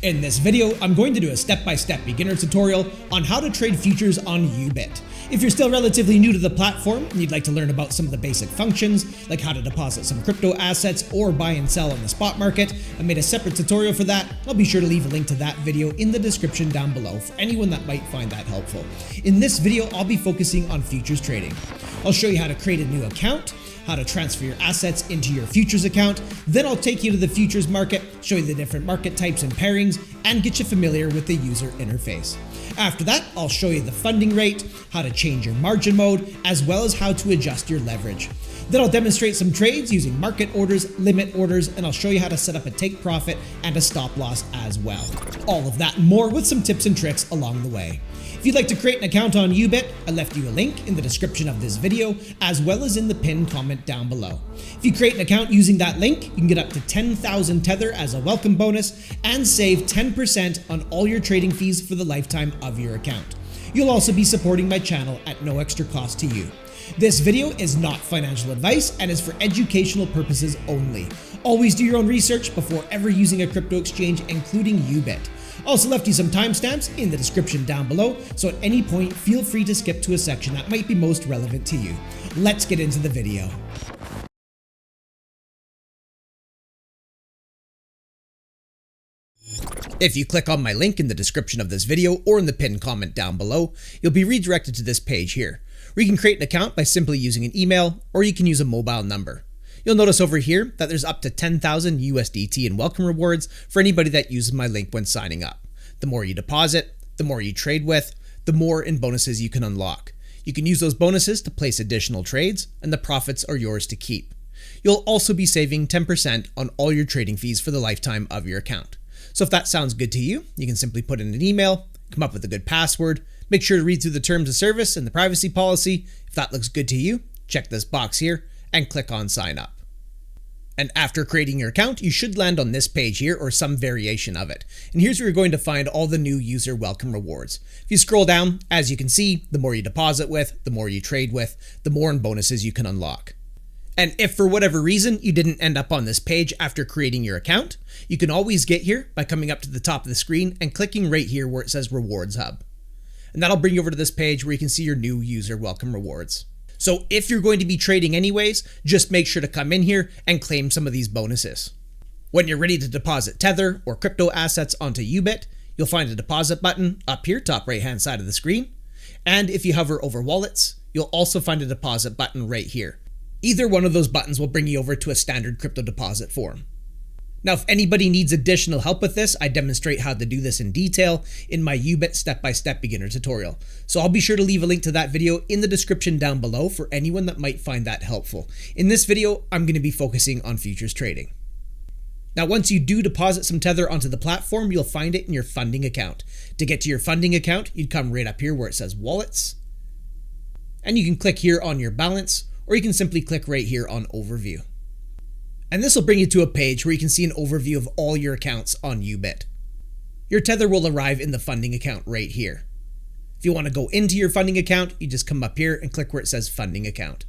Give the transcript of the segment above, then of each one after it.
In this video, I'm going to do a step-by-step beginner tutorial on how to trade futures on Yubit. If you're still relatively new to the platform and you'd like to learn about some of the basic functions, like how to deposit some crypto assets or buy and sell on the spot market, I made a separate tutorial for that. I'll be sure to leave a link to that video in the description down below for anyone that might find that helpful. In this video, I'll be focusing on futures trading. I'll show you how to create a new account, how to transfer your assets into your futures account, then I'll take you to the futures market, show you the different market types and pairings, and get you familiar with the user interface. After that, I'll show you the funding rate, how to change your margin mode, as well as how to adjust your leverage. Then I'll demonstrate some trades using market orders, limit orders, and I'll show you how to set up a take profit and a stop loss as well. All of that and more with some tips and tricks along the way. If you'd like to create an account on Yubit, I left you a link in the description of this video, as well as in the pinned comment down below. If you create an account using that link, you can get up to 10,000 Tether as a welcome bonus and save 10% on all your trading fees for the lifetime of your account. You'll also be supporting my channel at no extra cost to you. This video is not financial advice and is for educational purposes only. Always do your own research before ever using a crypto exchange, including Yubit. Also left you some timestamps in the description down below, so at any point feel free to skip to a section that might be most relevant to you. Let's get into the video. If you click on my link in the description of this video or in the pinned comment down below, you'll be redirected to this page here, where you can create an account by simply using an email, or you can use a mobile number. You'll notice over here that there's up to 10,000 USDT in welcome rewards for anybody that uses my link when signing up. The more you deposit, the more you trade with, the more in bonuses you can unlock. You can use those bonuses to place additional trades, and the profits are yours to keep. You'll also be saving 10% on all your trading fees for the lifetime of your account. So if that sounds good to you, you can simply put in an email, come up with a good password, make sure to read through the terms of service and the privacy policy. If that looks good to you, check this box here and click on sign up. And after creating your account, you should land on this page here or some variation of it. And here's where you're going to find all the new user welcome rewards. If you scroll down, as you can see, the more you deposit with, the more you trade with, the more in bonuses you can unlock. And if for whatever reason you didn't end up on this page after creating your account, you can always get here by coming up to the top of the screen and clicking right here where it says Rewards Hub. And that'll bring you over to this page where you can see your new user welcome rewards. So if you're going to be trading anyways, just make sure to come in here and claim some of these bonuses. When you're ready to deposit Tether or crypto assets onto Yubit, you'll find a deposit button up here, top right hand side of the screen. And if you hover over wallets, you'll also find a deposit button right here. Either one of those buttons will bring you over to a standard crypto deposit form. Now, if anybody needs additional help with this, I demonstrate how to do this in detail in my Yubit step-by-step beginner tutorial. So I'll be sure to leave a link to that video in the description down below for anyone that might find that helpful. In this video, I'm going to be focusing on futures trading. Now, once you do deposit some Tether onto the platform, you'll find it in your funding account. To get to your funding account, you'd come right up here where it says Wallets. And you can click here on your balance, or you can simply click right here on Overview. And this will bring you to a page where you can see an overview of all your accounts on Yubit. Your Tether will arrive in the funding account right here. If you want to go into your funding account, you just come up here and click where it says Funding Account.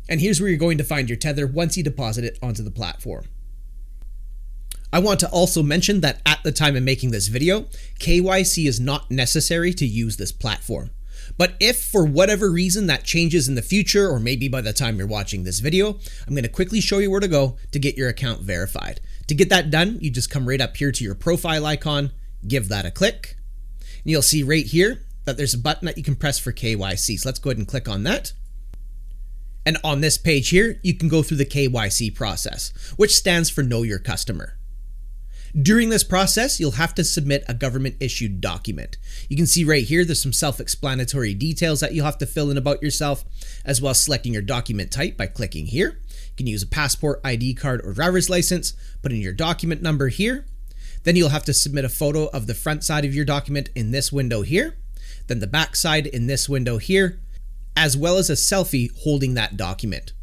And here's where you're going to find your Tether once you deposit it onto the platform. I want to also mention that at the time of making this video, KYC is not necessary to use this platform. But if for whatever reason that changes in the future, or maybe by the time you're watching this video, I'm going to quickly show you where to go to get your account verified. To get that done, you just come right up here to your profile icon, give that a click, and you'll see right here that there's a button that you can press for KYC. So let's go ahead and click on that. And on this page here, you can go through the KYC process, which stands for Know Your Customer. During this process, you'll have to submit a government-issued document. You can see right here, there's some self-explanatory details that you'll have to fill in about yourself, as well as selecting your document type by clicking here. You can use a passport, ID card, or driver's license, put in your document number here. Then you'll have to submit a photo of the front side of your document in this window here, then the back side in this window here, as well as a selfie holding that document.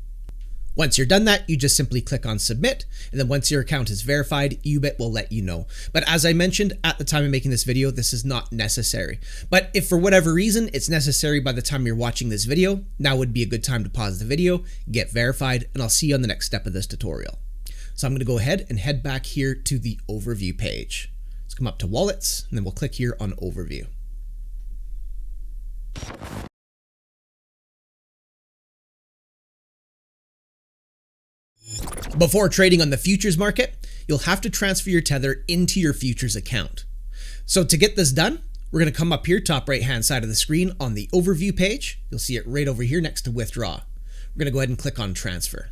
Once you're done that, you just simply click on submit, and then once your account is verified, Yubit will let you know. But as I mentioned at the time of making this video, this is not necessary. But if for whatever reason it's necessary by the time you're watching this video, now would be a good time to pause the video, get verified, and I'll see you on the next step of this tutorial. So I'm going to go ahead and head back here to the overview page. Let's come up to wallets, and then we'll click here on overview. Before trading on the futures market, you'll have to transfer your Tether into your futures account. So to get this done, we're going to come up here, top right hand side of the screen on the overview page. You'll see it right over here next to withdraw. We're going to go ahead and click on transfer.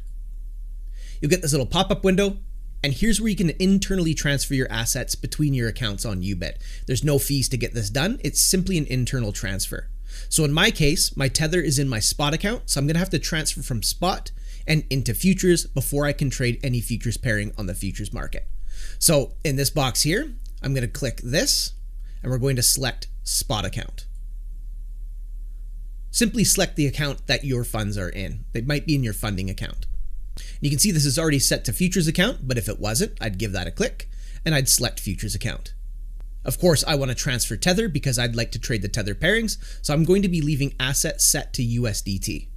You'll get this little pop-up window, and here's where you can internally transfer your assets between your accounts on Yubit. There's no fees to get this done. It's simply an internal transfer. So in my case, my Tether is in my spot account, so I'm going to have to transfer from spot and into futures before I can trade any futures pairing on the futures market. So in this box here, I'm going to click this, and we're going to select spot account. Simply select the account that your funds are in. They might be in your funding account. You can see this is already set to futures account, but if it wasn't, I'd give that a click and I'd select futures account. Of course, I want to transfer Tether because I'd like to trade the Tether pairings, so I'm going to be leaving asset set to USDT.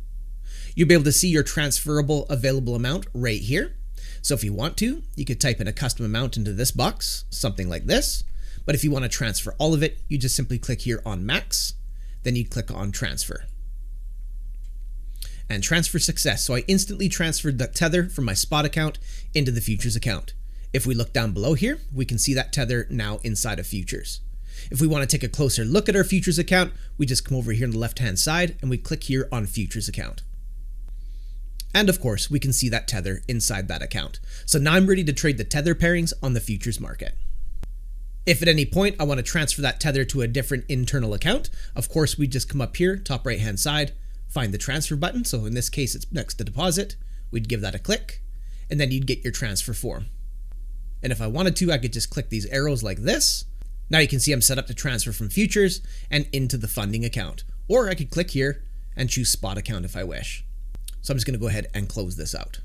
You'll be able to see your transferable available amount right here. So if you want to, you could type in a custom amount into this box, something like this. But if you want to transfer all of it, you just simply click here on max, then you click on transfer. And transfer success. So I instantly transferred the Tether from my spot account into the futures account. If we look down below here, we can see that Tether now inside of futures. If we want to take a closer look at our futures account, we just come over here on the left-hand side and we click here on futures account. And of course, we can see that Tether inside that account. So now I'm ready to trade the Tether pairings on the futures market. If at any point I want to transfer that Tether to a different internal account, of course, we just come up here, top right-hand side, find the transfer button. So in this case, it's next to deposit. We'd give that a click, and then you'd get your transfer form. And if I wanted to, I could just click these arrows like this. Now you can see I'm set up to transfer from futures and into the funding account. Or I could click here and choose spot account if I wish. So I'm just going to go ahead and close this out.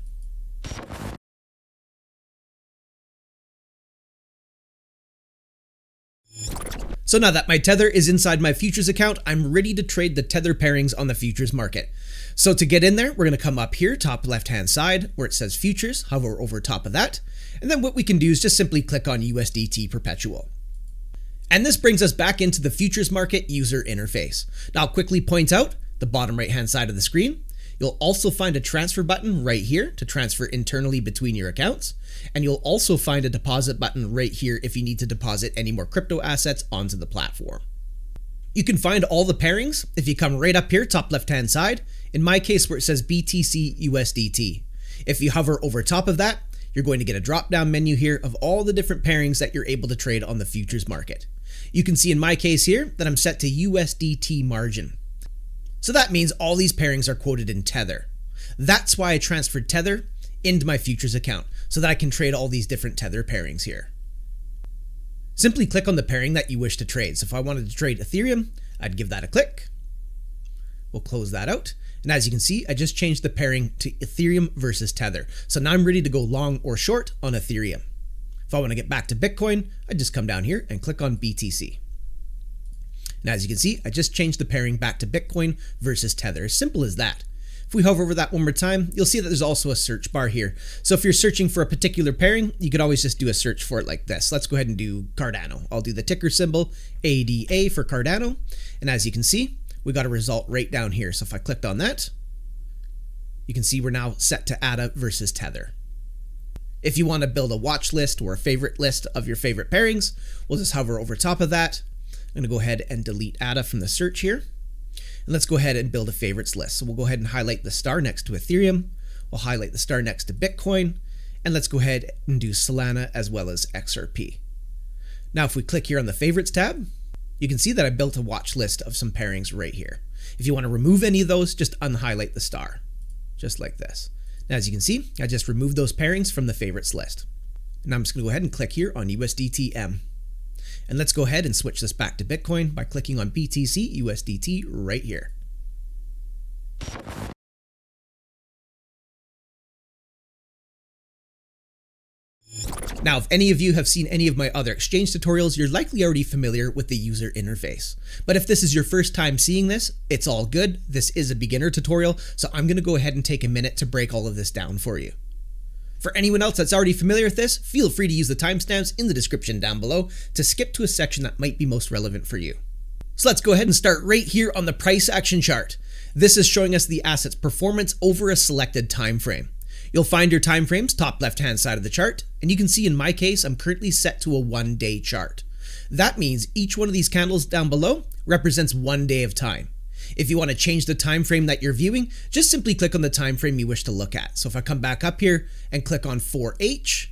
So now that my Tether is inside my futures account, I'm ready to trade the Tether pairings on the futures market. So to get in there, we're going to come up here, top left-hand side, where it says futures, hover over top of that. And then what we can do is just simply click on USDT perpetual. And this brings us back into the futures market user interface. Now I'll quickly point out the bottom right-hand side of the screen. You'll also find a transfer button right here to transfer internally between your accounts. And you'll also find a deposit button right here if you need to deposit any more crypto assets onto the platform. You can find all the pairings if you come right up here, top left-hand side, in my case where it says BTC USDT. If you hover over top of that, you're going to get a drop-down menu here of all the different pairings that you're able to trade on the futures market. You can see in my case here that I'm set to USDT margin. So that means all these pairings are quoted in Tether. That's why I transferred Tether into my futures account so that I can trade all these different Tether pairings here. Simply click on the pairing that you wish to trade. So if I wanted to trade Ethereum, I'd give that a click. We'll close that out. And as you can see, I just changed the pairing to Ethereum versus Tether. So now I'm ready to go long or short on Ethereum. If I want to get back to Bitcoin, I just come down here and click on BTC. And as you can see, I just changed the pairing back to Bitcoin versus Tether. As simple as that. If we hover over that one more time, you'll see that there's also a search bar here. So if you're searching for a particular pairing, you could always just do a search for it like this. Let's go ahead and do Cardano. I'll do the ticker symbol ADA for Cardano. And as you can see, we got a result right down here. So if I clicked on that, you can see we're now set to ADA versus Tether. If you want to build a watch list or a favorite list of your favorite pairings, we'll just hover over top of that. I'm going to go ahead and delete ADA from the search here. And let's go ahead and build a favorites list. So we'll go ahead and highlight the star next to Ethereum. We'll highlight the star next to Bitcoin. And let's go ahead and do Solana as well as XRP. Now, if we click here on the favorites tab, you can see that I built a watch list of some pairings right here. If you want to remove any of those, just unhighlight the star, just like this. Now, as you can see, I just removed those pairings from the favorites list. And I'm just going to go ahead and click here on USDTM. And let's go ahead and switch this back to Bitcoin by clicking on BTC USDT right here. Now, if any of you have seen any of my other exchange tutorials, you're likely already familiar with the user interface. But if this is your first time seeing this, it's all good. This is a beginner tutorial, so I'm going to go ahead and take a minute to break all of this down for you. For anyone else that's already familiar with this, feel free to use the timestamps in the description down below to skip to a section that might be most relevant for you. So let's go ahead and start right here on the price action chart. This is showing us the asset's performance over a selected time frame. You'll find your time frames top left hand side of the chart, and you can see in my case I'm currently set to a 1-day chart. That means each one of these candles down below represents 1 day of time. If you want to change the time frame that you're viewing, just simply click on the time frame you wish to look at. So if I come back up here and click on 4H,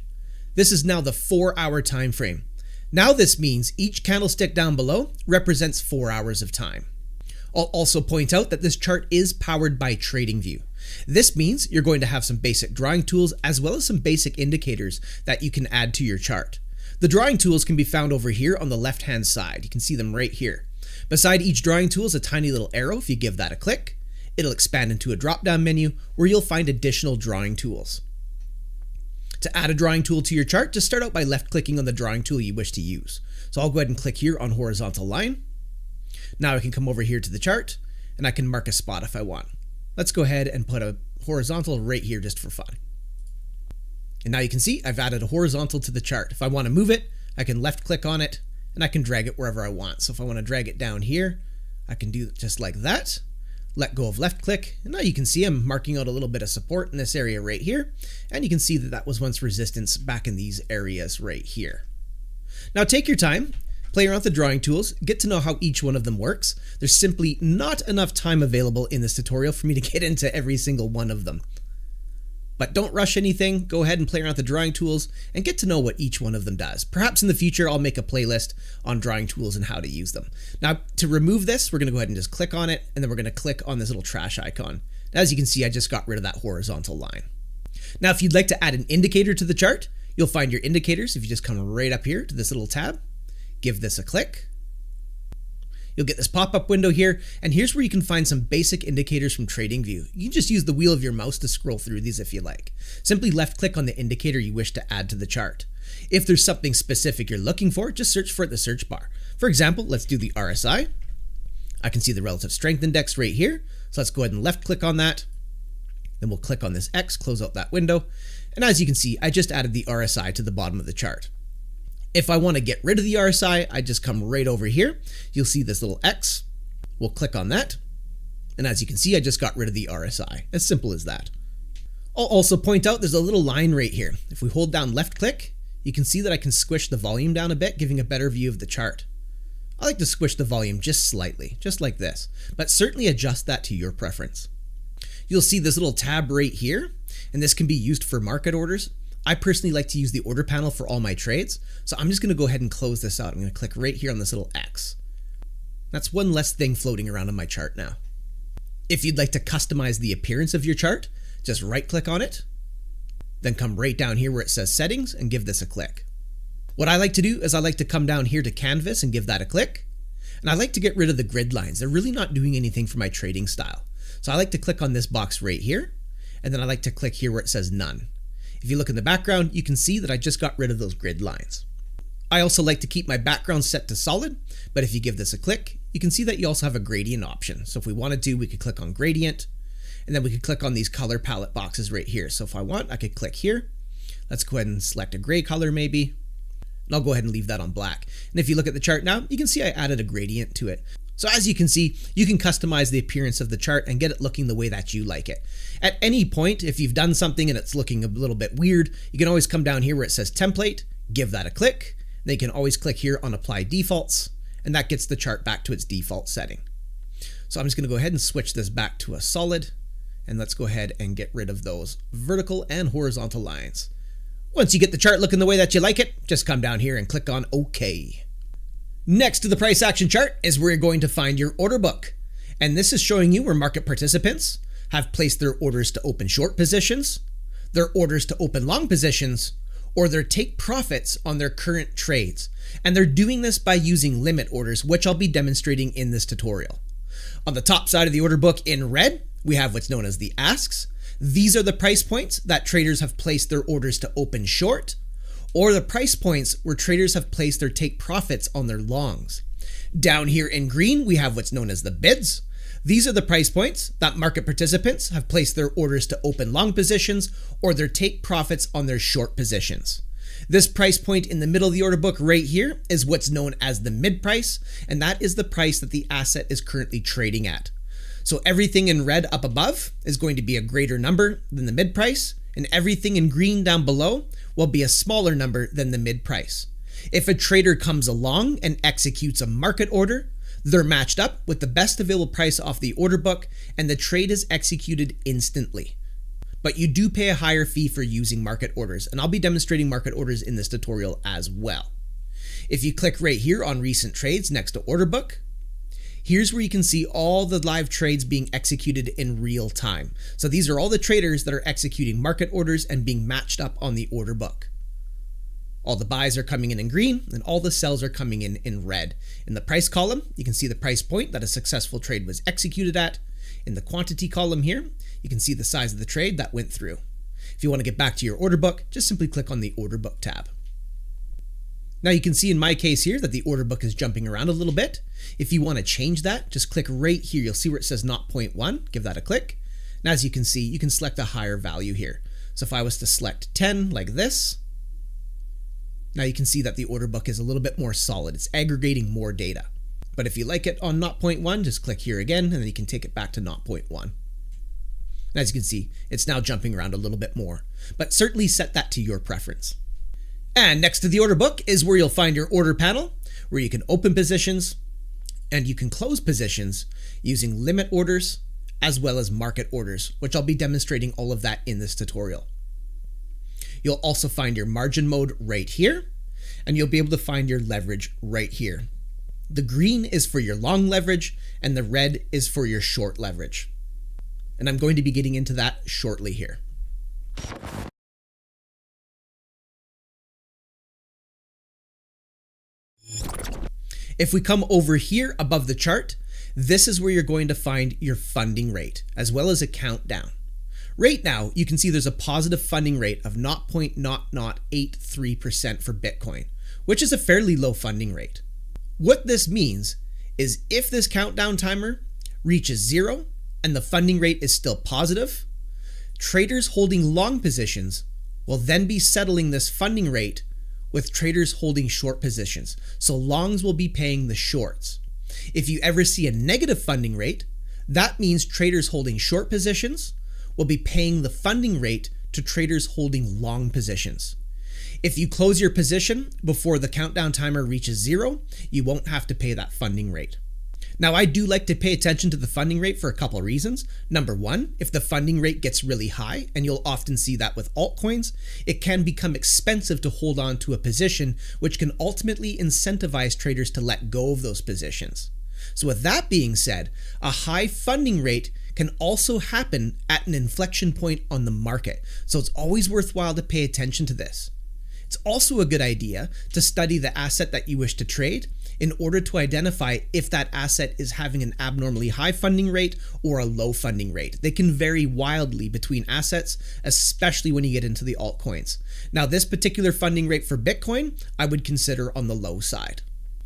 this is now the 4-hour time frame. Now this means each candlestick down below represents 4 hours of time. I'll also point out that this chart is powered by TradingView. This means you're going to have some basic drawing tools as well as some basic indicators that you can add to your chart. The drawing tools can be found over here on the left hand side. You can see them right here. Beside each drawing tool is a tiny little arrow. If you give that a click, it'll expand into a drop down menu where you'll find additional drawing tools. To add a drawing tool to your chart, just start out by left clicking on the drawing tool you wish to use. So I'll go ahead and click here on horizontal line. Now I can come over here to the chart and I can mark a spot if I want. Let's go ahead and put a horizontal right here just for fun. And now you can see I've added a horizontal to the chart. If I want to move it, I can left click on it and I can drag it wherever I want. So if I want to drag it down here, I can do it just like that. Let go of left click, and now you can see I'm marking out a little bit of support in this area right here, and you can see that that was once resistance back in these areas right here. Now take your time, play around with the drawing tools, get to know how each one of them works. There's simply not enough time available in this tutorial for me to get into every single one of them. But don't rush anything, go ahead and play around with the drawing tools and get to know what each one of them does. Perhaps in the future I'll make a playlist on drawing tools and how to use them. Now to remove this, we're going to go ahead and just click on it, and then we're going to click on this little trash icon. As you can see, I just got rid of that horizontal line. Now if you'd like to add an indicator to the chart, you'll find your indicators if you just come right up here to this little tab, give this a click. You'll get this pop-up window here, and here's where you can find some basic indicators from TradingView. You can just use the wheel of your mouse to scroll through these if you like. Simply left-click on the indicator you wish to add to the chart. If there's something specific you're looking for, just search for it in the search bar. For example, let's do the RSI. I can see the relative strength index right here, so let's go ahead and left-click on that. Then we'll click on this X, close out that window, and as you can see, I just added the RSI to the bottom of the chart. If I want to get rid of the RSI, I just come right over here. You'll see this little X. We'll click on that. And as you can see, I just got rid of the RSI. As simple as that. I'll also point out there's a little line right here. If we hold down left click, you can see that I can squish the volume down a bit, giving a better view of the chart. I like to squish the volume just slightly, just like this, but certainly adjust that to your preference. You'll see this little tab right here, and this can be used for market orders. I personally like to use the order panel for all my trades, so I'm just going to go ahead and close this out. I'm going to click right here on this little X. That's one less thing floating around on my chart now. If you'd like to customize the appearance of your chart, just right click on it, then come right down here where it says settings and give this a click. What I like to do is I like to come down here to canvas and give that a click, and I like to get rid of the grid lines. They're really not doing anything for my trading style. So I like to click on this box right here, and then I like to click here where it says none. If you look in the background, you can see that I just got rid of those grid lines. I also like to keep my background set to solid, but if you give this a click, you can see that you also have a gradient option. So if we wanted to, we could click on gradient, and then we could click on these color palette boxes right here. So if I want, I could click here. Let's go ahead and select a gray color maybe, and I'll go ahead and leave that on black. And if you look at the chart now, you can see I added a gradient to it. So as you can see, you can customize the appearance of the chart and get it looking the way that you like it. At any point, if you've done something and it's looking a little bit weird, you can always come down here where it says template, give that a click. Then you can always click here on apply defaults, and that gets the chart back to its default setting. So I'm just going to go ahead and switch this back to a solid, and let's go ahead and get rid of those vertical and horizontal lines. Once you get the chart looking the way that you like it, just come down here and click on OK. Next to the price action chart is where you're going to find your order book. And this is showing you where market participants have placed their orders to open short positions, their orders to open long positions, or their take profits on their current trades. And they're doing this by using limit orders, which I'll be demonstrating in this tutorial. On the top side of the order book in red, we have what's known as the asks. These are the price points that traders have placed their orders to open short, or the price points where traders have placed their take profits on their longs. Down here in green, we have what's known as the bids. These are the price points that market participants have placed their orders to open long positions or their take profits on their short positions. This price point in the middle of the order book right here is what's known as the mid price, and that is the price that the asset is currently trading at. So everything in red up above is going to be a greater number than the mid price, and everything in green down below will be a smaller number than the mid price. If a trader comes along and executes a market order, they're matched up with the best available price off the order book, and the trade is executed instantly. But you do pay a higher fee for using market orders, and I'll be demonstrating market orders in this tutorial as well. If you click right here on recent trades next to order book, here's where you can see all the live trades being executed in real time. So these are all the traders that are executing market orders and being matched up on the order book. All the buys are coming in green, and all the sells are coming in red. In the price column, you can see the price point that a successful trade was executed at. In the quantity column here, you can see the size of the trade that went through. If you want to get back to your order book, just simply click on the order book tab. Now you can see in my case here that the order book is jumping around a little bit. If you want to change that, just click right here. You'll see where it says 0.1, give that a click. And as you can see, you can select a higher value here. So if I was to select 10 like this, now you can see that the order book is a little bit more solid. It's aggregating more data. But if you like it on 0.1, just click here again, and then you can take it back to 0.1. As you can see, it's now jumping around a little bit more, but certainly set that to your preference. And next to the order book is where you'll find your order panel, where you can open positions and you can close positions using limit orders as well as market orders, which I'll be demonstrating all of that in this tutorial. You'll also find your margin mode right here, and you'll be able to find your leverage right here. The green is for your long leverage, and the red is for your short leverage. And I'm going to be getting into that shortly here. If we come over here above the chart, this is where you're going to find your funding rate, as well as a countdown. Right now, you can see there's a positive funding rate of 0.0083% for Bitcoin, which is a fairly low funding rate. What this means is if this countdown timer reaches 0 and the funding rate is still positive, traders holding long positions will then be settling this funding rate with traders holding short positions. So longs will be paying the shorts. If you ever see a negative funding rate, that means traders holding short positions will be paying the funding rate to traders holding long positions. If you close your position before the countdown timer reaches 0, you won't have to pay that funding rate. Now, I do like to pay attention to the funding rate for a couple of reasons. Number one, if the funding rate gets really high, and you'll often see that with altcoins, it can become expensive to hold on to a position, which can ultimately incentivize traders to let go of those positions. So with that being said, a high funding rate can also happen at an inflection point on the market. So it's always worthwhile to pay attention to this. It's also a good idea to study the asset that you wish to trade in order to identify if that asset is having an abnormally high funding rate or a low funding rate. They can vary wildly between assets, especially when you get into the altcoins. Now, this particular funding rate for Bitcoin, I would consider on the low side,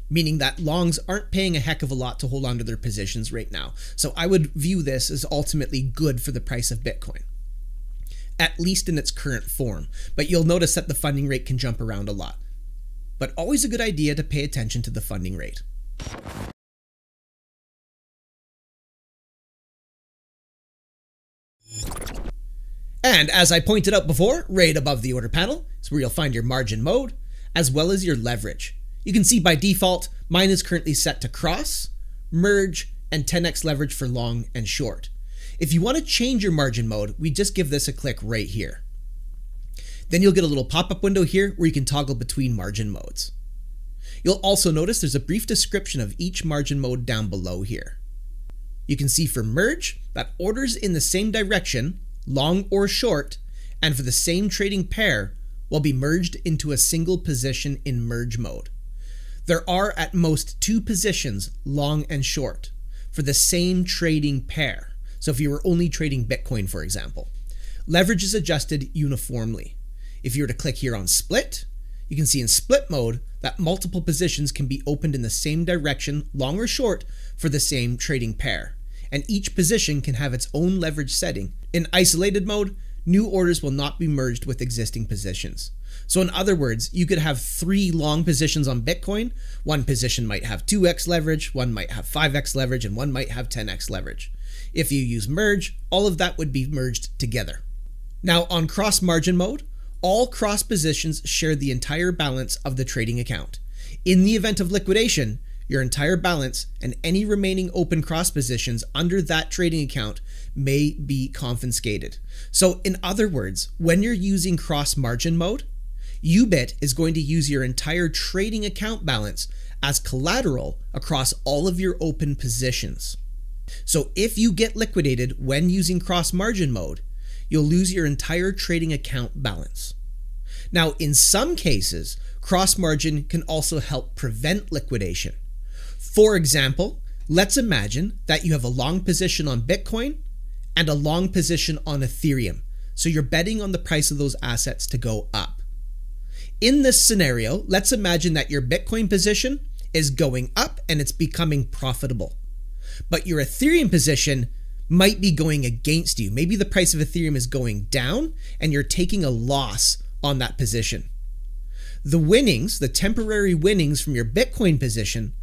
meaning that longs aren't paying a heck of a lot to hold on to their positions right now. So I would view this as ultimately good for the price of Bitcoin, at least in its current form. But you'll notice that the funding rate can jump around a lot. But always a good idea to pay attention to the funding rate. And as I pointed out before, right above the order panel is where you'll find your margin mode, as well as your leverage. You can see by default, mine is currently set to cross, merge, and 10x leverage for long and short. If you want to change your margin mode, we just give this a click right here. Then you'll get a little pop-up window here where you can toggle between margin modes. You'll also notice there's a brief description of each margin mode down below here. You can see for merge that orders in the same direction, long or short, and for the same trading pair will be merged into a single position in merge mode. There are at most 2 positions, long and short, for the same trading pair. So if you were only trading Bitcoin, for example, leverage is adjusted uniformly. If you were to click here on split, you can see in split mode that multiple positions can be opened in the same direction, long or short, for the same trading pair. and each position can have its own leverage setting. In isolated mode, new orders will not be merged with existing positions. So in other words, you could have 3 long positions on Bitcoin. One position might have 2x leverage, one might have 5x leverage, and one might have 10x leverage. If you use merge, all of that would be merged together. Now on cross margin mode, all cross positions share the entire balance of the trading account. In the event of liquidation, your entire balance and any remaining open cross positions under that trading account may be confiscated. So in other words, when you're using cross margin mode, Yubit is going to use your entire trading account balance as collateral across all of your open positions. So if you get liquidated when using cross margin mode, you'll lose your entire trading account balance. Now, in some cases, cross margin can also help prevent liquidation. For example, let's imagine that you have a long position on Bitcoin and a long position on Ethereum. So you're betting on the price of those assets to go up. In this scenario, let's imagine that your Bitcoin position is going up and it's becoming profitable. But your Ethereum position might be going against you. Maybe the price of Ethereum is going down and you're taking a loss on that position. The winnings, the temporary winnings from your Bitcoin position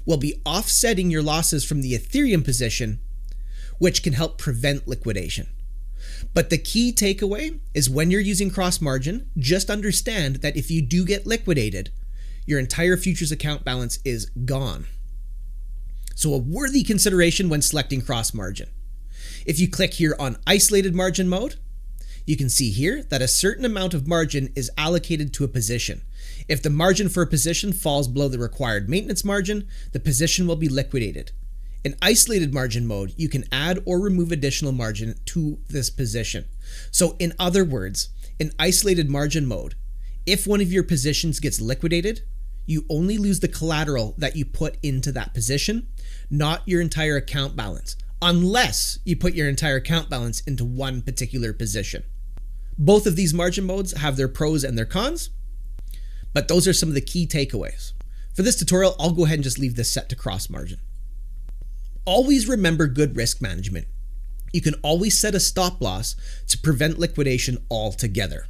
will be offsetting your losses from the Ethereum position, which can help prevent liquidation. But the key takeaway is when you're using cross margin, just understand that if you do get liquidated, your entire futures account balance is gone. So a worthy consideration when selecting cross margin. If you click here on isolated margin mode, you can see here that a certain amount of margin is allocated to a position. If the margin for a position falls below the required maintenance margin, the position will be liquidated. In isolated margin mode, you can add or remove additional margin to this position. So in other words, in isolated margin mode, if one of your positions gets liquidated, you only lose the collateral that you put into that position, not your entire account balance, unless you put your entire account balance into one particular position. Both of these margin modes have their pros and their cons, but those are some of the key takeaways. For this tutorial, I'll go ahead and just leave this set to cross margin. Always remember good risk management. You can always set a stop loss to prevent liquidation altogether.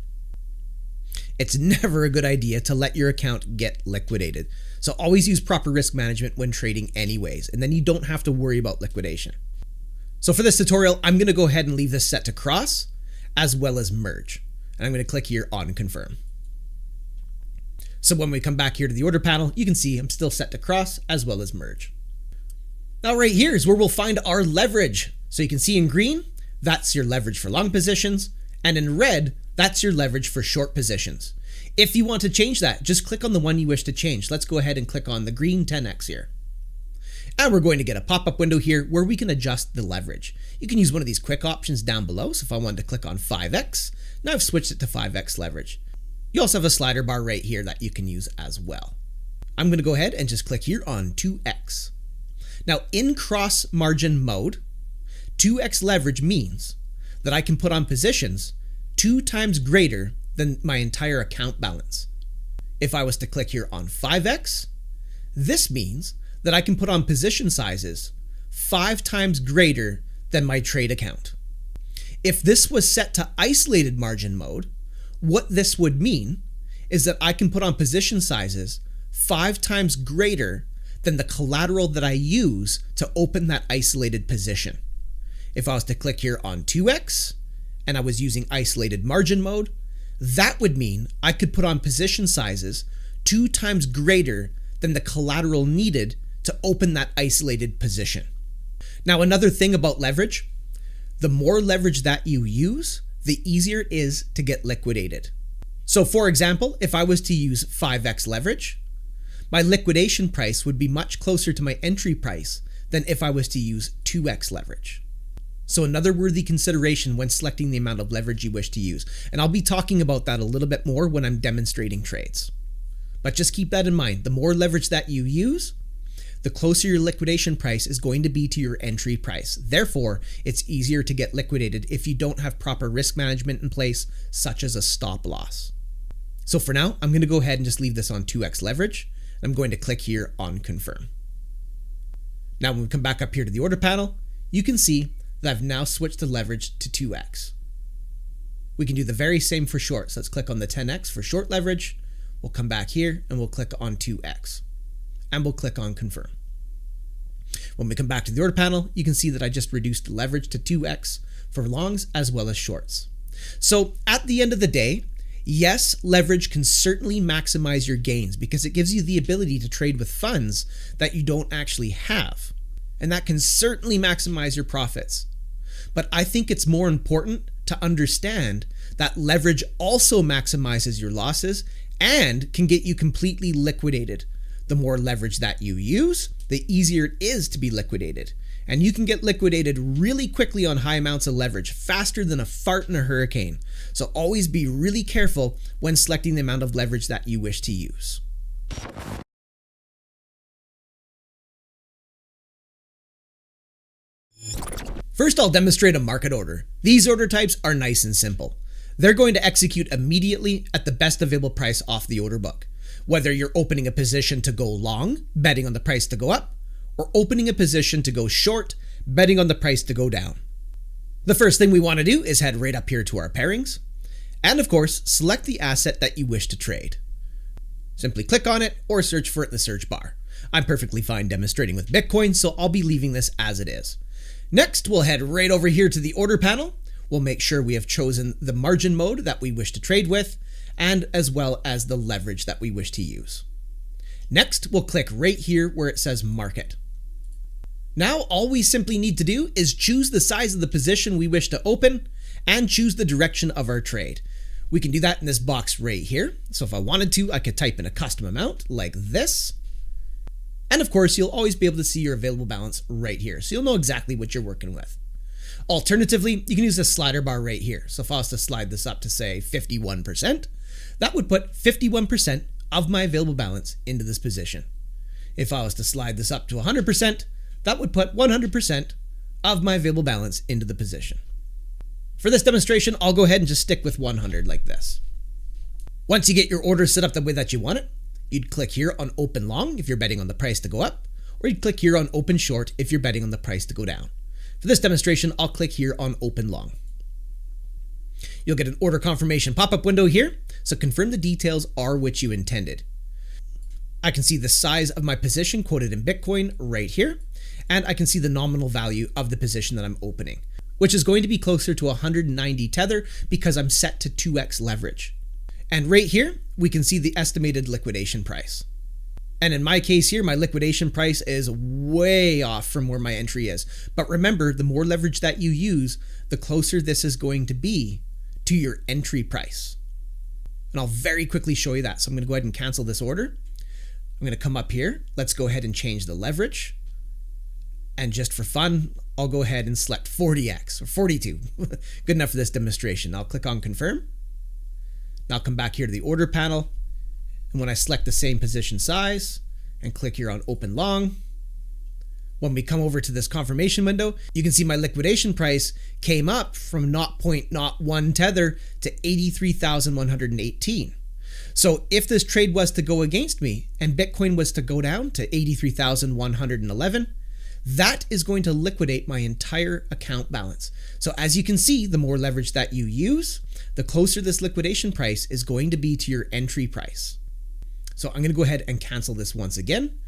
It's never a good idea to let your account get liquidated. So always use proper risk management when trading anyways, and then you don't have to worry about liquidation. So for this tutorial, I'm going to go ahead and leave this set to cross as well as merge. And I'm going to click here on confirm. So when we come back here to the order panel, you can see I'm still set to cross as well as merge. Now right here is where we'll find our leverage. So you can see in green, that's your leverage for long positions, and in red, that's your leverage for short positions. If you want to change that, just click on the one you wish to change. Let's go ahead and click on the green 10x here. And we're going to get a pop-up window here where we can adjust the leverage. You can use one of these quick options down below. So if I wanted to click on 5x, now I've switched it to 5x leverage. You also have a slider bar right here that you can use as well. I'm going to go ahead and just click here on 2x. Now in cross margin mode, 2x leverage means that I can put on positions 2 times greater than my entire account balance. If I was to click here on 5x, this means that I can put on position sizes 5 times greater than my trade account. If this was set to isolated margin mode, what this would mean is that I can put on position sizes 5 times greater than the collateral that I use to open that isolated position. If I was to click here on 2x and I was using isolated margin mode, that would mean I could put on position sizes 2 times greater than the collateral needed to open that isolated position. Now, another thing about leverage, the more leverage that you use, the easier it is to get liquidated. So for example, if I was to use 5x leverage, my liquidation price would be much closer to my entry price than if I was to use 2x leverage. So another worthy consideration when selecting the amount of leverage you wish to use. And I'll be talking about that a little bit more when I'm demonstrating trades. But just keep that in mind. The more leverage that you use, the closer your liquidation price is going to be to your entry price. Therefore, it's easier to get liquidated if you don't have proper risk management in place, such as a stop loss. So for now, I'm going to go ahead and just leave this on 2x leverage. I'm going to click here on confirm. Now, when we come back up here to the order panel, you can see that I've now switched the leverage to 2x. We can do the very same for short. So let's click on the 10x for short leverage. We'll come back here and we'll click on 2x and we'll click on confirm. When we come back to the order panel, you can see that I just reduced the leverage to 2x for longs as well as shorts. So at the end of the day, yes, leverage can certainly maximize your gains because it gives you the ability to trade with funds that you don't actually have. And that can certainly maximize your profits. But I think it's more important to understand that leverage also maximizes your losses and can get you completely liquidated. The more leverage that you use, the easier it is to be liquidated. And you can get liquidated really quickly on high amounts of leverage, faster than a fart in a hurricane. So always be really careful when selecting the amount of leverage that you wish to use. First, I'll demonstrate a market order. These order types are nice and simple. They're going to execute immediately at the best available price off the order book. Whether you're opening a position to go long, betting on the price to go up, or opening a position to go short, betting on the price to go down. The first thing we want to do is head right up here to our pairings, and of course, select the asset that you wish to trade. Simply click on it or search for it in the search bar. I'm perfectly fine demonstrating with Bitcoin, so I'll be leaving this as it is. Next, we'll head right over here to the order panel. We'll make sure we have chosen the margin mode that we wish to trade with, and as well as the leverage that we wish to use. Next, we'll click right here where it says market. Now, all we simply need to do is choose the size of the position we wish to open and choose the direction of our trade. We can do that in this box right here. So if I wanted to, I could type in a custom amount like this. And of course, you'll always be able to see your available balance right here. So you'll know exactly what you're working with. Alternatively, you can use the slider bar right here. So if I was to slide this up to say 51%, that would put 51% of my available balance into this position. If I was to slide this up to 100%, that would put 100% of my available balance into the position. For this demonstration, I'll go ahead and just stick with 100 like this. Once you get your order set up the way that you want it, you'd click here on open long if you're betting on the price to go up, or you'd click here on open short if you're betting on the price to go down. For this demonstration, I'll click here on open long. You'll get an order confirmation pop-up window here, so confirm the details are what you intended. I can see the size of my position quoted in Bitcoin right here, and I can see the nominal value of the position that I'm opening, which is going to be closer to 190 Tether because I'm set to 2x leverage. And right here, we can see the estimated liquidation price. And in my case here, my liquidation price is way off from where my entry is. But remember, the more leverage that you use, the closer this is going to be to your entry price. And I'll very quickly show you that. So I'm going to go ahead and cancel this order. I'm going to come up here. Let's go ahead and change the leverage. And just for fun, I'll go ahead and select 40x or 42. Good enough for this demonstration. I'll click on confirm. Now I'll come back here to the order panel. And when I select the same position size and click here on open long, when we come over to this confirmation window, you can see my liquidation price came up from 0.01 Tether to 83,118. So if this trade was to go against me and Bitcoin was to go down to 83,111, that is going to liquidate my entire account balance. So as you can see, the more leverage that you use, the closer this liquidation price is going to be to your entry price. So I'm going to go ahead and cancel this once again.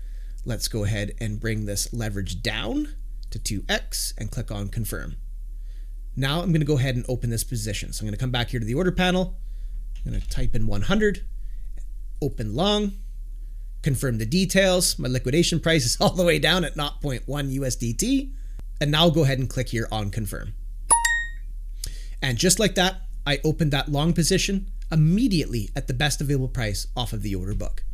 Let's go ahead and bring this leverage down to 2x and click on confirm. Now I'm going to go ahead and open this position. So I'm going to come back here to the order panel. I'm going to type in 100, open long, confirm the details. My liquidation price is all the way down at 0.1 USDT. And now I'll go ahead and click here on confirm. And just like that, I opened that long position immediately at the best available price off of the order book.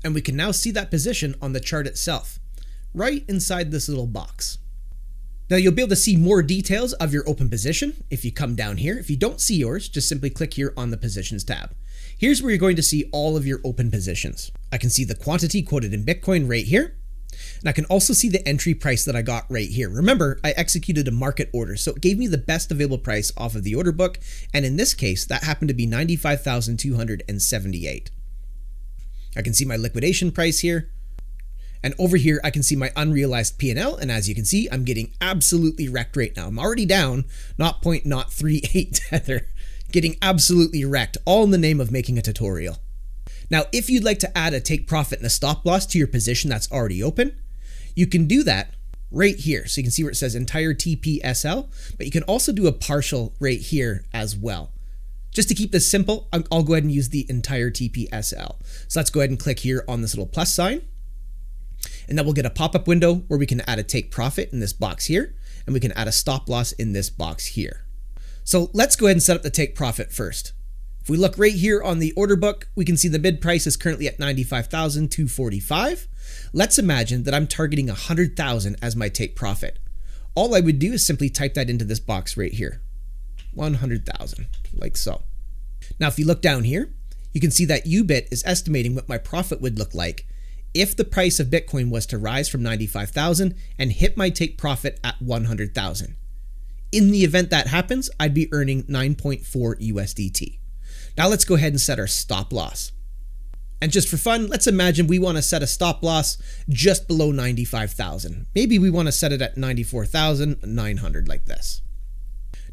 And we can now see that position on the chart itself, right inside this little box. Now you'll be able to see more details of your open position if you come down here. If you don't see yours, just simply click here on the positions tab. Here's where you're going to see all of your open positions. I can see the quantity quoted in Bitcoin right here. And I can also see the entry price that I got right here. Remember, I executed a market order, so it gave me the best available price off of the order book. And in this case, that happened to be 95,278. I can see my liquidation price here. And over here, I can see my unrealized P&L. And as you can see, I'm getting absolutely wrecked right now. I'm already down 0.038 Tether, getting absolutely wrecked, all in the name of making a tutorial. Now, if you'd like to add a take profit and a stop loss to your position that's already open, you can do that right here. So you can see where it says entire TPSL, but you can also do a partial right here as well. Just to keep this simple, I'll go ahead and use the entire TPSL. So let's go ahead and click here on this little plus sign. And then we'll get a pop-up window where we can add a take profit in this box here, and we can add a stop loss in this box here. So let's go ahead and set up the take profit first. If we look right here on the order book, we can see the bid price is currently at $95,245. Let's imagine that I'm targeting 100,000 as my take profit. All I would do is simply type that into this box right here. 100,000, like so. Now, if you look down here, you can see that Yubit is estimating what my profit would look like if the price of Bitcoin was to rise from 95,000 and hit my take profit at 100,000. In the event that happens, I'd be earning 9.4 USDT. Now let's go ahead and set our stop loss. And just for fun, let's imagine we want to set a stop loss just below 95,000. Maybe we want to set it at 94,900 like this.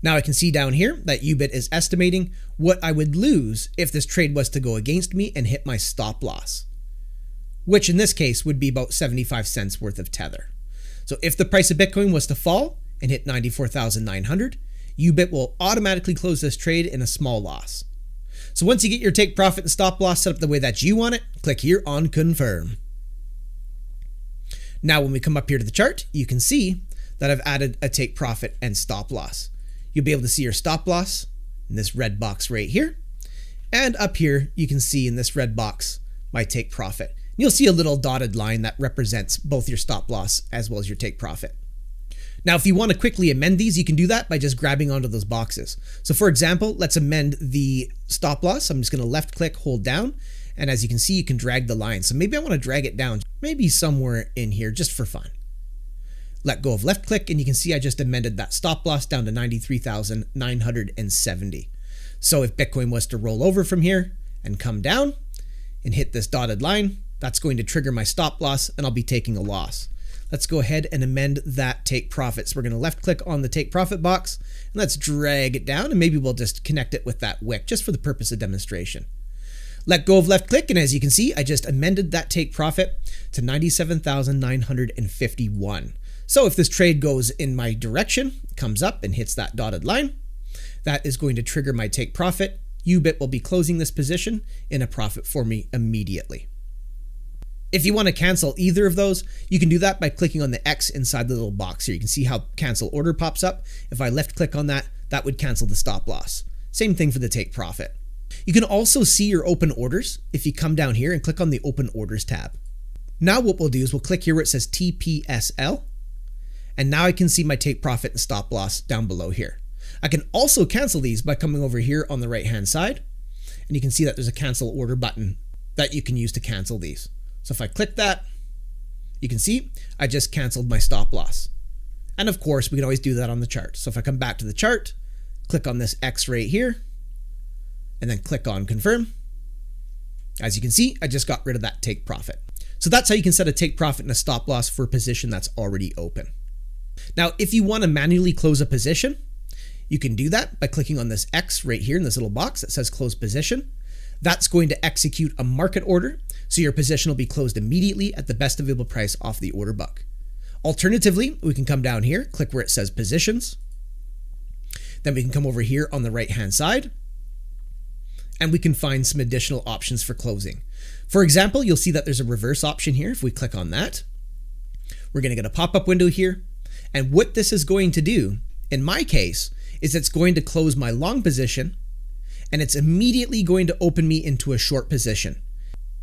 Now I can see down here that Yubit is estimating what I would lose if this trade was to go against me and hit my stop loss, which in this case would be about 75 cents worth of Tether. So if the price of Bitcoin was to fall and hit 94,900, Yubit will automatically close this trade in a small loss. So once you get your take profit and stop loss set up the way that you want it, click here on confirm. Now when we come up here to the chart, you can see that I've added a take profit and stop loss. You'll be able to see your stop loss in this red box right here. And up here, you can see in this red box, my take profit. You'll see a little dotted line that represents both your stop loss as well as your take profit. Now, if you want to quickly amend these, you can do that by just grabbing onto those boxes. So for example, let's amend the stop loss. I'm just going to left click, hold down. And as you can see, you can drag the line. So maybe I want to drag it down, maybe somewhere in here just for fun. Let go of left click and you can see I just amended that stop loss down to 93,970. So if Bitcoin was to roll over from here and come down and hit this dotted line, that's going to trigger my stop loss and I'll be taking a loss. Let's go ahead and amend that take profit. So we're going to left click on the take profit box and let's drag it down and maybe we'll just connect it with that wick just for the purpose of demonstration. Let go of left click and as you can see, I just amended that take profit to 97,951. So if this trade goes in my direction, comes up and hits that dotted line, that is going to trigger my take profit. Yubit will be closing this position in a profit for me immediately. If you want to cancel either of those, you can do that by clicking on the X inside the little box here. You can see how cancel order pops up. If I left click on that, that would cancel the stop loss. Same thing for the take profit. You can also see your open orders if you come down here and click on the open orders tab. Now what we'll do is we'll click here where it says TPSL. And now I can see my take profit and stop loss down below here. I can also cancel these by coming over here on the right hand side. And you can see that there's a cancel order button that you can use to cancel these. So if I click that, you can see I just canceled my stop loss. And of course, we can always do that on the chart. So if I come back to the chart, click on this X right here, and then click on confirm. As you can see, I just got rid of that take profit. So that's how you can set a take profit and a stop loss for a position that's already open. Now, if you want to manually close a position, you can do that by clicking on this X right here in this little box that says close position. That's going to execute a market order, so your position will be closed immediately at the best available price off the order book. Alternatively, we can come down here, click where it says positions. Then we can come over here on the right hand side, and we can find some additional options for closing. For example, you'll see that there's a reverse option here. If we click on that, we're going to get a pop-up window here. And what this is going to do, in my case, is it's going to close my long position and it's immediately going to open me into a short position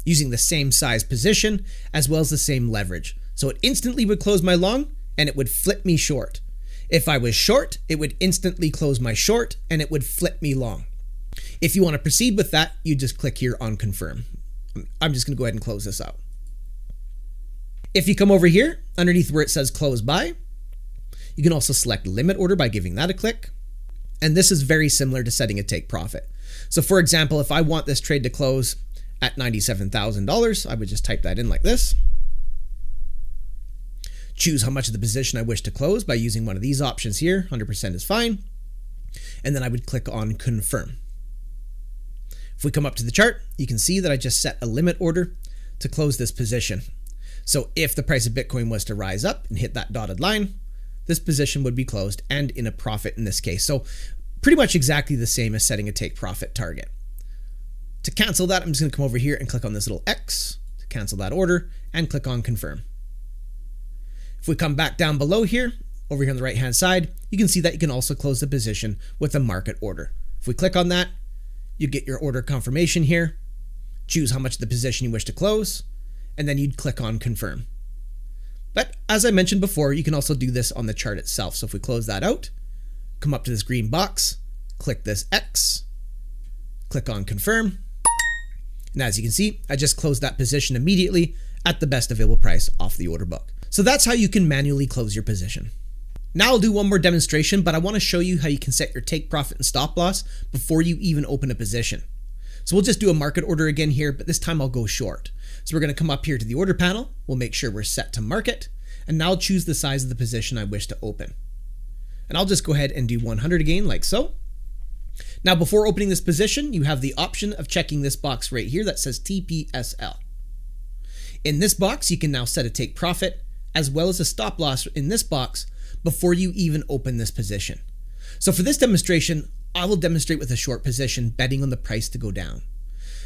using the same size position as well as the same leverage. So it instantly would close my long and it would flip me short. If I was short, it would instantly close my short and it would flip me long. If you want to proceed with that, you just click here on confirm. I'm just going to go ahead and close this out. If you come over here underneath where it says close by, you can also select limit order by giving that a click. And this is very similar to setting a take profit. So for example, if I want this trade to close at $97,000, I would just type that in like this. choose how much of the position I wish to close by using one of these options here. 100% is fine. And then I would click on confirm. If we come up to the chart, you can see that I just set a limit order to close this position. So if the price of Bitcoin was to rise up and hit that dotted line, this position would be closed and in a profit in this case. So pretty much exactly the same as setting a take profit target. To cancel that, I'm just going to come over here and click on this little X to cancel that order and click on confirm. If we come back down below here, over here on the right hand side, you can see that you can also close the position with a market order. If we click on that, you get your order confirmation here, choose how much of the position you wish to close, and then you'd click on confirm. But as I mentioned before, you can also do this on the chart itself. So if we close that out, come up to this green box, click this X, click on confirm. And as you can see, I just closed that position immediately at the best available price off the order book. So that's how you can manually close your position. Now I'll do one more demonstration, but I want to show you how you can set your take profit and stop loss before you even open a position. So we'll just do a market order again here, but this time I'll go short. So we're going to come up here to the order panel. We'll make sure we're set to market, and now I'll choose the size of the position I wish to open. And I'll just go ahead and do 100 again, like so. Now before opening this position, you have the option of checking this box right here that says TPSL. In this box, you can now set a take profit as well as a stop loss in this box before you even open this position. So for this demonstration, I will demonstrate with a short position betting on the price to go down.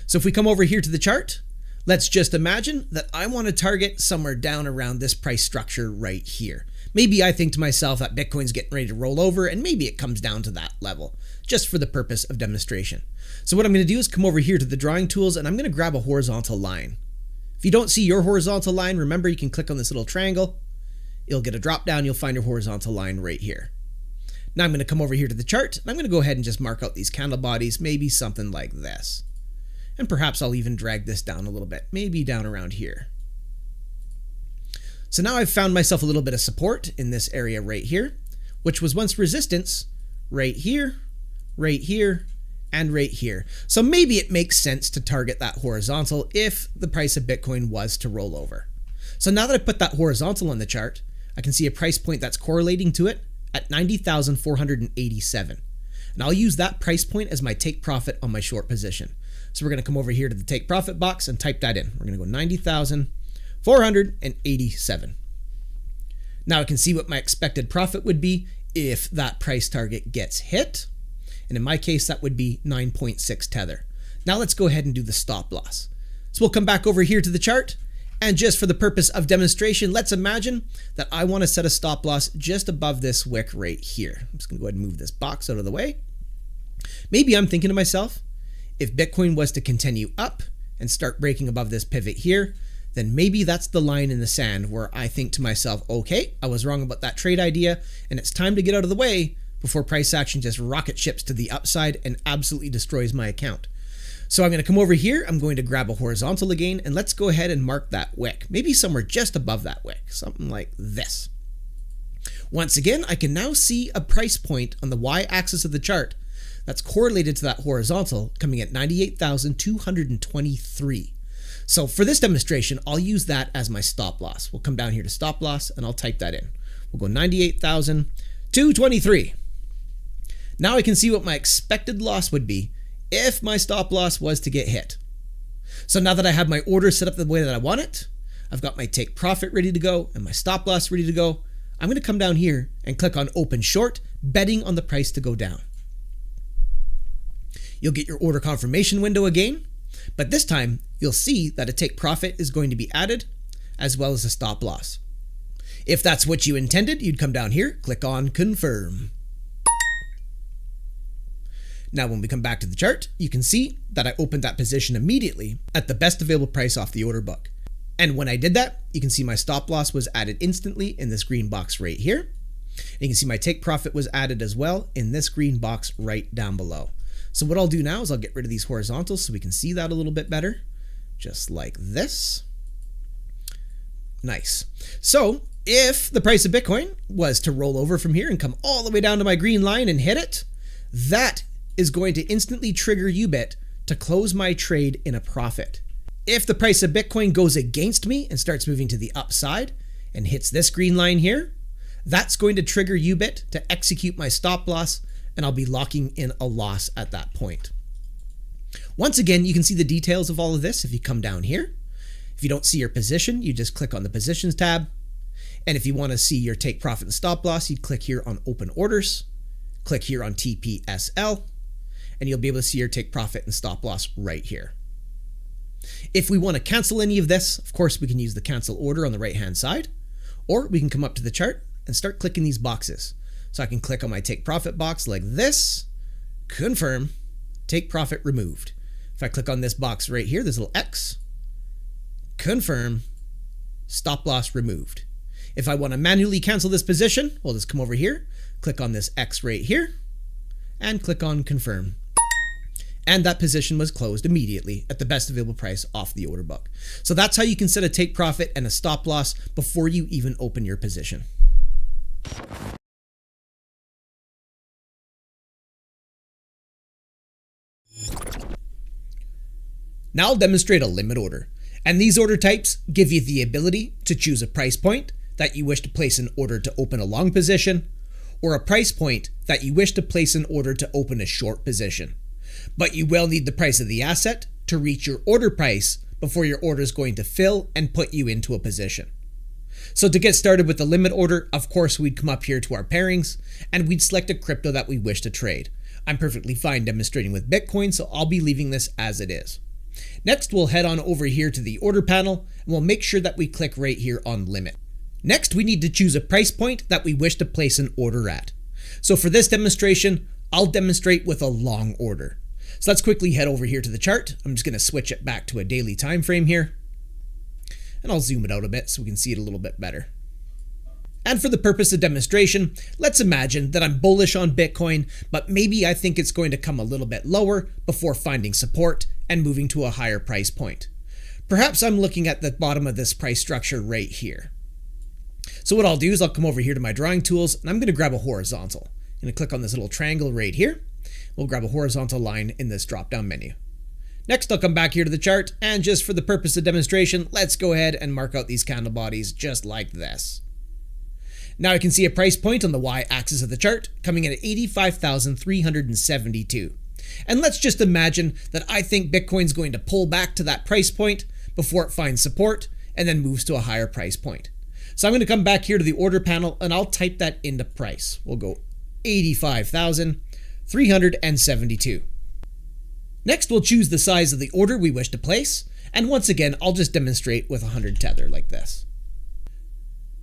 So if we come over here to the chart, let's just imagine that I want to target somewhere down around this price structure right here. Maybe I think to myself that Bitcoin's getting ready to roll over and maybe it comes down to that level, just for the purpose of demonstration. So what I'm going to do is come over here to the drawing tools and I'm going to grab a horizontal line. If you don't see your horizontal line, remember you can click on this little triangle. You'll get a drop down, you'll find your horizontal line right here. Now I'm going to come over here to the chart and I'm going to go ahead and just mark out these candle bodies, maybe something like this. And perhaps I'll even drag this down a little bit, maybe down around here. So now I've found myself a little bit of support in this area right here, which was once resistance right here, and right here. So maybe it makes sense to target that horizontal if the price of Bitcoin was to roll over. So now that I put that horizontal on the chart, I can see a price point that's correlating to it at 90,487. And I'll use that price point as my take profit on my short position. So we're going to come over here to the take profit box and type that in. We're going to go 90,487. Now I can see what my expected profit would be if that price target gets hit. And in my case, that would be 9.6 Tether. Now let's go ahead and do the stop loss. So we'll come back over here to the chart. And just for the purpose of demonstration, let's imagine that I want to set a stop loss just above this wick right here. I'm just going to go ahead and move this box out of the way. Maybe I'm thinking to myself, if Bitcoin was to continue up and start breaking above this pivot here, then maybe that's the line in the sand where I think to myself, okay, I was wrong about that trade idea and it's time to get out of the way before price action just rocket ships to the upside and absolutely destroys my account. So I'm going to come over here, I'm going to grab a horizontal again, and let's go ahead and mark that wick, maybe somewhere just above that wick, something like this. Once again, I can now see a price point on the y-axis of the chart that's correlated to that horizontal coming at 98,223. So for this demonstration, I'll use that as my stop loss. We'll come down here to stop loss and I'll type that in. We'll go 98,223. Now I can see what my expected loss would be if my stop loss was to get hit. So now that I have my order set up the way that I want it, I've got my take profit ready to go and my stop loss ready to go, I'm going to come down here and click on open short, betting on the price to go down. You'll get your order confirmation window again, but this time you'll see that a take profit is going to be added as well as a stop loss. If that's what you intended, you'd come down here, click on confirm. Now when we come back to the chart, you can see that I opened that position immediately at the best available price off the order book. And when I did that, you can see my stop loss was added instantly in this green box right here. And you can see my take profit was added as well in this green box right down below. So what I'll do now is I'll get rid of these horizontals so we can see that a little bit better. Just like this. Nice. So if the price of Bitcoin was to roll over from here and come all the way down to my green line and hit it, that is going to instantly trigger Yubit to close my trade in a profit. If the price of Bitcoin goes against me and starts moving to the upside, and hits this green line here, that's going to trigger Yubit to execute my stop loss, and I'll be locking in a loss at that point. Once again, you can see the details of all of this if you come down here. If you don't see your position, you just click on the Positions tab. And if you want to see your take profit and stop loss, you'd click here on Open Orders, click here on TPSL, and you'll be able to see your take profit and stop loss right here. If we want to cancel any of this, of course, we can use the cancel order on the right-hand side, or we can come up to the chart and start clicking these boxes. So I can click on my take profit box like this, confirm, take profit removed. If I click on this box right here, this little X, confirm, stop loss removed. If I want to manually cancel this position, we'll just come over here, click on this X right here, and click on confirm. And that position was closed immediately at the best available price off the order book. So that's how you can set a take profit and a stop loss before you even open your position. Now I'll demonstrate a limit order. And these order types give you the ability to choose a price point that you wish to place an order to open a long position, or a price point that you wish to place an order to open a short position. But you will need the price of the asset to reach your order price before your order is going to fill and put you into a position. So to get started with the limit order, of course, we'd come up here to our pairings and we'd select a crypto that we wish to trade. I'm perfectly fine demonstrating with Bitcoin, so I'll be leaving this as it is. Next, we'll head on over here to the order panel and we'll make sure that we click right here on limit. Next, we need to choose a price point that we wish to place an order at. So for this demonstration, I'll demonstrate with a long order. So let's quickly head over here to the chart. I'm just going to switch it back to a daily time frame here. And I'll zoom it out a bit so we can see it a little bit better. And for the purpose of demonstration, let's imagine that I'm bullish on Bitcoin, but maybe I think it's going to come a little bit lower before finding support and moving to a higher price point. Perhaps I'm looking at the bottom of this price structure right here. So what I'll do is I'll come over here to my drawing tools and I'm going to grab a horizontal. I'm going to click on this little triangle right here. We'll grab a horizontal line in this drop-down menu. Next, I'll come back here to the chart, and just for the purpose of demonstration, let's go ahead and mark out these candle bodies just like this. Now I can see a price point on the y-axis of the chart coming in at 85,372. And let's just imagine that I think Bitcoin's going to pull back to that price point before it finds support and then moves to a higher price point. So I'm going to come back here to the order panel and I'll type that into price. We'll go 85,372. Next, we'll choose the size of the order we wish to place. And once again, I'll just demonstrate with 100 Tether like this.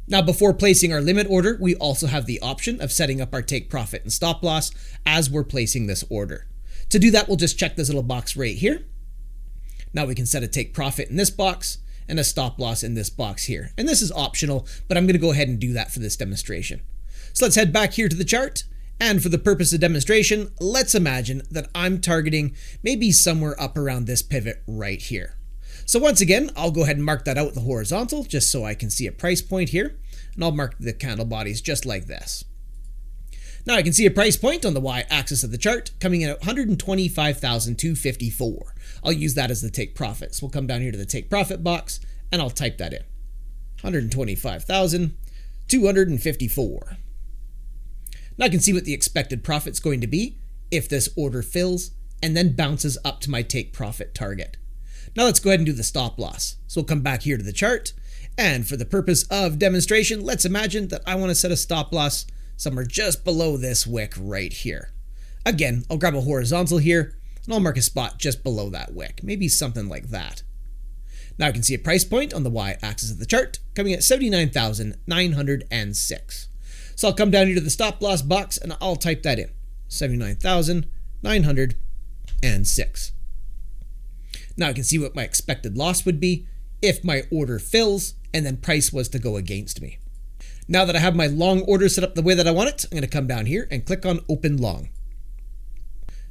Now, before placing our limit order, we also have the option of setting up our take profit and stop loss as we're placing this order. To do that, we'll just check this little box right here. Now we can set a take profit in this box and a stop loss in this box here. And this is optional, but I'm going to go ahead and do that for this demonstration. So let's head back here to the chart. And for the purpose of demonstration, let's imagine that I'm targeting maybe somewhere up around this pivot right here. So once again, I'll go ahead and mark that out with the horizontal just so I can see a price point here. And I'll mark the candle bodies just like this. Now I can see a price point on the y-axis of the chart coming in at 125,254. I'll use that as the take profit. So we'll come down here to the take profit box and I'll type that in. 125,254. Now I can see what the expected profit's going to be if this order fills and then bounces up to my take profit target. Now let's go ahead and do the stop loss. So we'll come back here to the chart, and for the purpose of demonstration, let's imagine that I want to set a stop loss somewhere just below this wick right here. Again, I'll grab a horizontal here and I'll mark a spot just below that wick, maybe something like that. Now I can see a price point on the y-axis of the chart coming at 79,906. So I'll come down here to the stop loss box and I'll type that in, 79,906. Now I can see what my expected loss would be if my order fills and then price was to go against me. Now that I have my long order set up the way that I want it, I'm going to come down here and click on Open Long.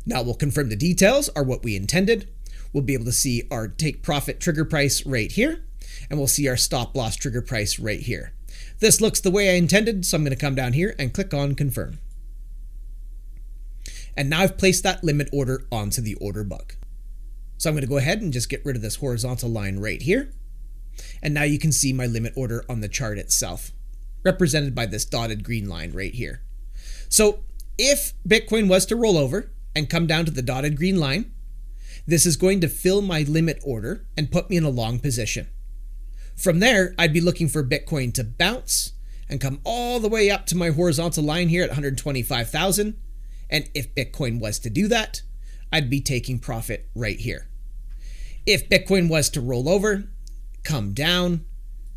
Now we'll confirm the details are what we intended. We'll be able to see our take profit trigger price right here, and we'll see our stop loss trigger price right here. This looks the way I intended, so I'm going to come down here and click on Confirm. And now I've placed that limit order onto the order book. So I'm going to go ahead and just get rid of this horizontal line right here. And now you can see my limit order on the chart itself, represented by this dotted green line right here. So if Bitcoin was to roll over and come down to the dotted green line, this is going to fill my limit order and put me in a long position. From there, I'd be looking for Bitcoin to bounce and come all the way up to my horizontal line here at 125,000. And if Bitcoin was to do that, I'd be taking profit right here. If Bitcoin was to roll over, come down,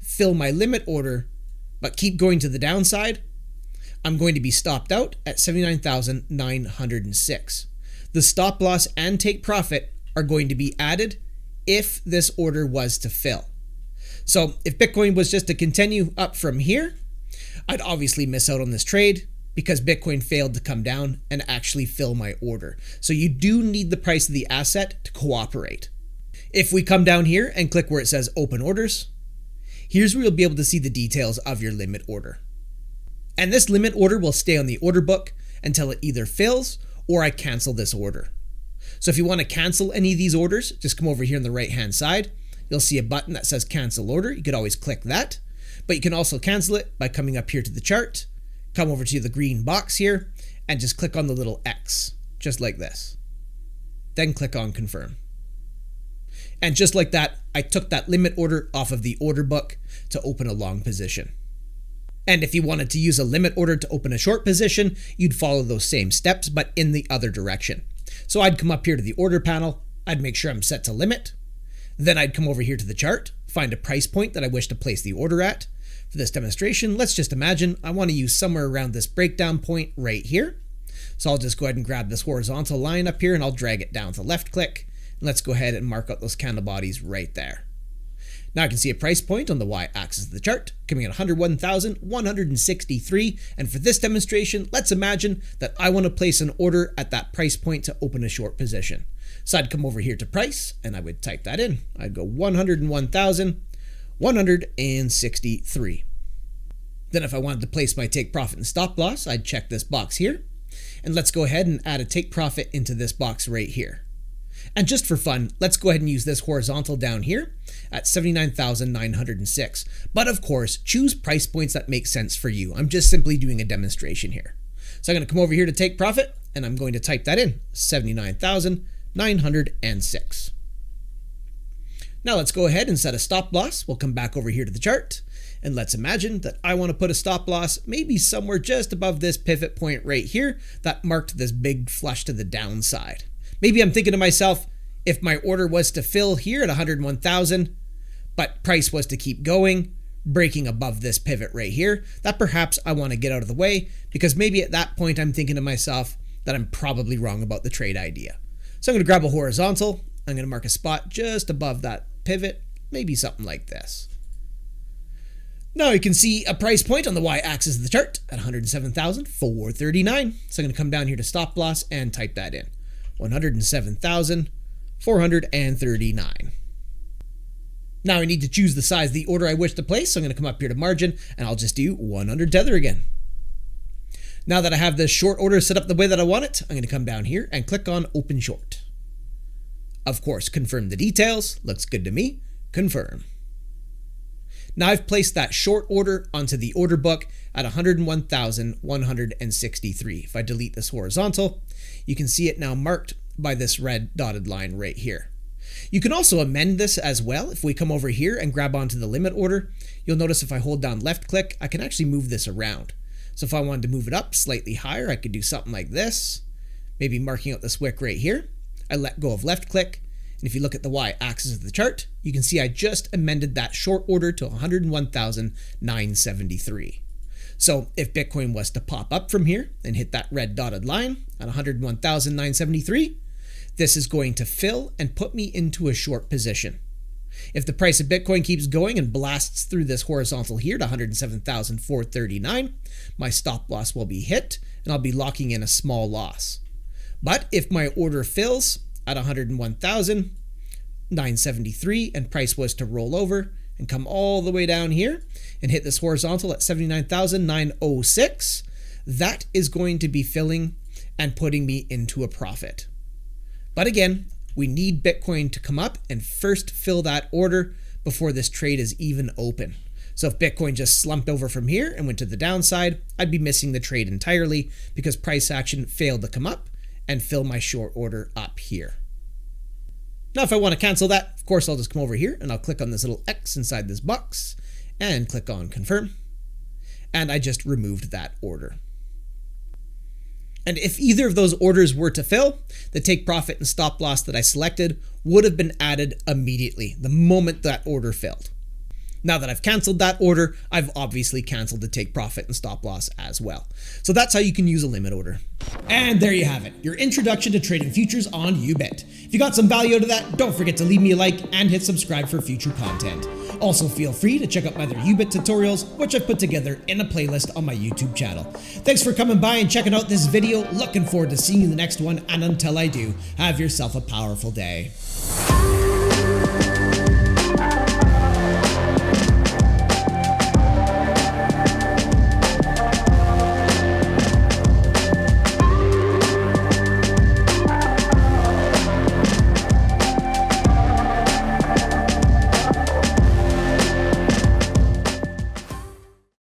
fill my limit order, but keep going to the downside, I'm going to be stopped out at 79,906. The stop loss and take profit are going to be added if this order was to fill. So if Bitcoin was just to continue up from here, I'd obviously miss out on this trade because Bitcoin failed to come down and actually fill my order. So you do need the price of the asset to cooperate. If we come down here and click where it says open orders, here's where you'll be able to see the details of your limit order. And this limit order will stay on the order book until it either fills or I cancel this order. So if you want to cancel any of these orders, just come over here on the right hand side. You'll see a button that says cancel order. You could always click that, but you can also cancel it by coming up here to the chart, come over to the green box here and just click on the little X, just like this. Then click on confirm. And just like that, I took that limit order off of the order book to open a long position. And if you wanted to use a limit order to open a short position, you'd follow those same steps, but in the other direction. So I'd come up here to the order panel, I'd make sure I'm set to limit. Then I'd come over here to the chart, find a price point that I wish to place the order at. For this demonstration, let's just imagine I want to use somewhere around this breakdown point right here. So I'll just go ahead and grab this horizontal line up here and I'll drag it down to left click. And let's go ahead and mark out those candle bodies right there. Now I can see a price point on the y-axis of the chart coming at 101,163. And for this demonstration, let's imagine that I want to place an order at that price point to open a short position. So I'd come over here to price and I would type that in. I'd go 101,163. Then if I wanted to place my take profit and stop loss, I'd check this box here. And let's go ahead and add a take profit into this box right here. And just for fun, let's go ahead and use this horizontal down here at 79,906. But of course, choose price points that make sense for you. I'm just simply doing a demonstration here. So I'm going to come over here to take profit and I'm going to type that in, 79,906. Now let's go ahead and set a stop loss. We'll come back over here to the chart and let's imagine that I want to put a stop loss maybe somewhere just above this pivot point right here that marked this big flush to the downside. Maybe I'm thinking to myself, if my order was to fill here at 101,000, but price was to keep going, breaking above this pivot right here, that perhaps I want to get out of the way because maybe at that point I'm thinking to myself that I'm probably wrong about the trade idea. So I'm going to grab a horizontal. I'm going to mark a spot just above that pivot, maybe something like this. Now you can see a price point on the y-axis of the chart at 107,439. So I'm going to come down here to stop loss and type that in. 107,439. Now I need to choose the size of the order I wish to place, so I'm going to come up here to margin and I'll just do 100 Tether again. Now that I have this short order set up the way that I want it, I'm going to come down here and click on open short. Of course, confirm the details. Looks good to me. Confirm. Now I've placed that short order onto the order book at 101,163. If I delete this horizontal, you can see it now marked by this red dotted line right here. You can also amend this as well. If we come over here and grab onto the limit order, you'll notice if I hold down left click, I can actually move this around. So if I wanted to move it up slightly higher, I could do something like this, maybe marking out this wick right here. I let go of left click. And if you look at the y-axis of the chart, you can see I just amended that short order to 101,973. So if Bitcoin was to pop up from here and hit that red dotted line at 101,973, this is going to fill and put me into a short position. If the price of Bitcoin keeps going and blasts through this horizontal here to 107,439, my stop loss will be hit and I'll be locking in a small loss. But if my order fills at 101,973 and price was to roll over and come all the way down here and hit this horizontal at 79,906, that is going to be filling and putting me into a profit. But again, we need Bitcoin to come up and first fill that order before this trade is even open. So if Bitcoin just slumped over from here and went to the downside, I'd be missing the trade entirely because price action failed to come up and fill my short order up here. Now, if I want to cancel that, of course, I'll just come over here and I'll click on this little X inside this box and click on confirm. And I just removed that order. And if either of those orders were to fill, the take profit and stop loss that I selected would have been added immediately the moment that order filled. Now that I've canceled that order, I've obviously canceled the take profit and stop loss as well. So that's how you can use a limit order. And there you have it, your introduction to trading futures on Yubit. If you got some value out of that, don't forget to leave me a like and hit subscribe for future content. Also feel free to check out my other Yubit tutorials, which I've put together in a playlist on my YouTube channel. Thanks for coming by and checking out this video. Looking forward to seeing you in the next one, and until I do, have yourself a powerful day.